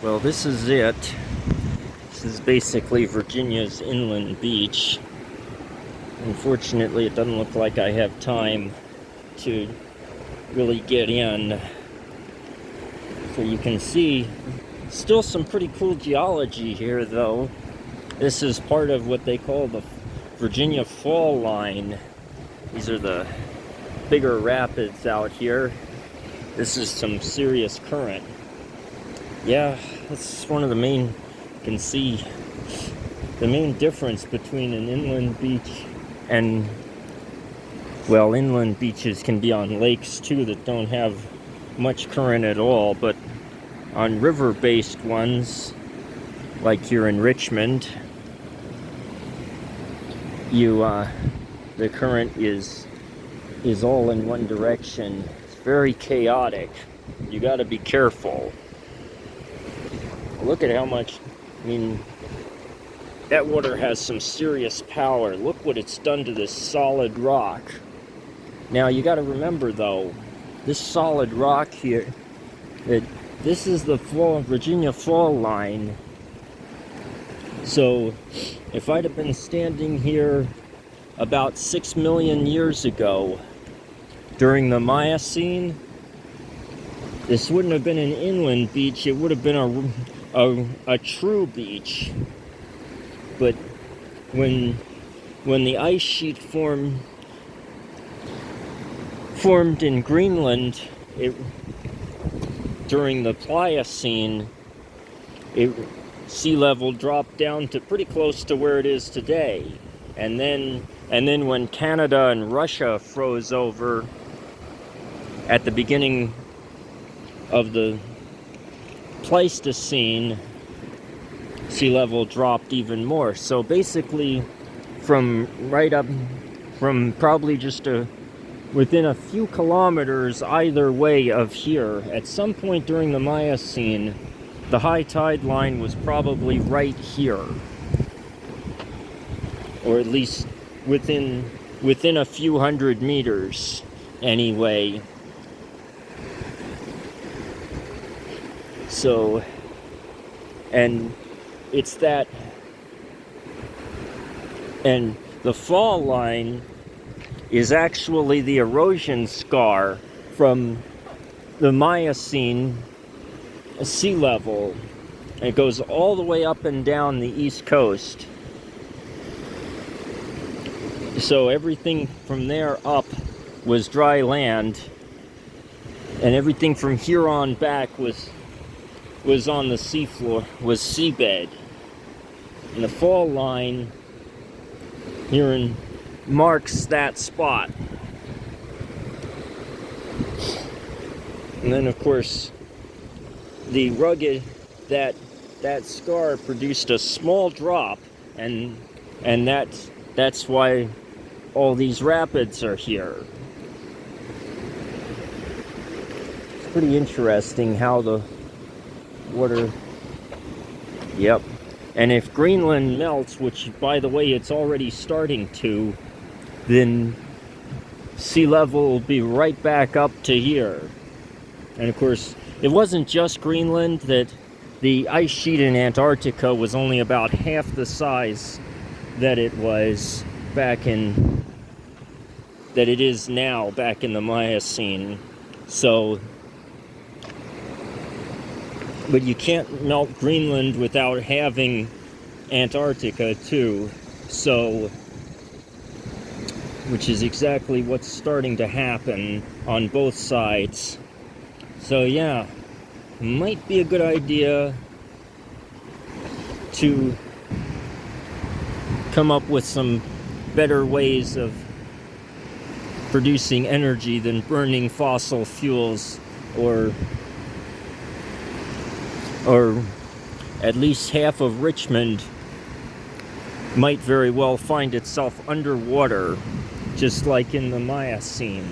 Well, this is it. This is basically Virginia's inland beach. Unfortunately, it doesn't look like I have time to really get in. So you can see still some pretty cool geology here, though. This is part of what they call the Virginia Fall Line. These are the bigger rapids out here. This is some serious current. Yeah, that's one of the main, you can see the main difference between an inland beach and, well, inland beaches can be on lakes too that don't have much current at all, but on river-based ones, like here in Richmond, the current is all in one direction. It's very chaotic. You got to be careful. Look at how much, that water has some serious power. Look what it's done to this solid rock. Now you got to remember though, this solid rock here, this is the Virginia Fall Line. So if I'd have been standing here about 6 million years ago during the Miocene, this wouldn't have been an inland beach, it would have been a true beach. But when the ice sheet formed in Greenland during the Pliocene, sea level dropped down to pretty close to where it is today. And then when Canada and Russia froze over at the beginning of the Pleistocene, sea level dropped even more. So basically, from probably just within a few kilometers either way of here, at some point during the Miocene, the high tide line was probably right here, or at least within a few hundred meters anyway. So, and it's that, and the fall line is actually the erosion scar from the Miocene sea level. It goes all the way up and down the east coast. So everything from there up was dry land, and everything from here on back was on the seafloor, was seabed. And the fall line here marks that spot. And then of course the rugged, that scar produced a small drop, and that's why all these rapids are here. It's pretty interesting how the water, yep. And if Greenland melts, which by the way it's already starting to, then sea level will be right back up to here. And of course, it wasn't just Greenland, that the ice sheet in Antarctica was only about half the size that it was that it is now back in the Miocene. So, but you can't melt Greenland without having Antarctica too. So, which is exactly what's starting to happen on both sides. So yeah, might be a good idea to come up with some better ways of producing energy than burning fossil fuels, or at least half of Richmond might very well find itself underwater, just like in the Miocene.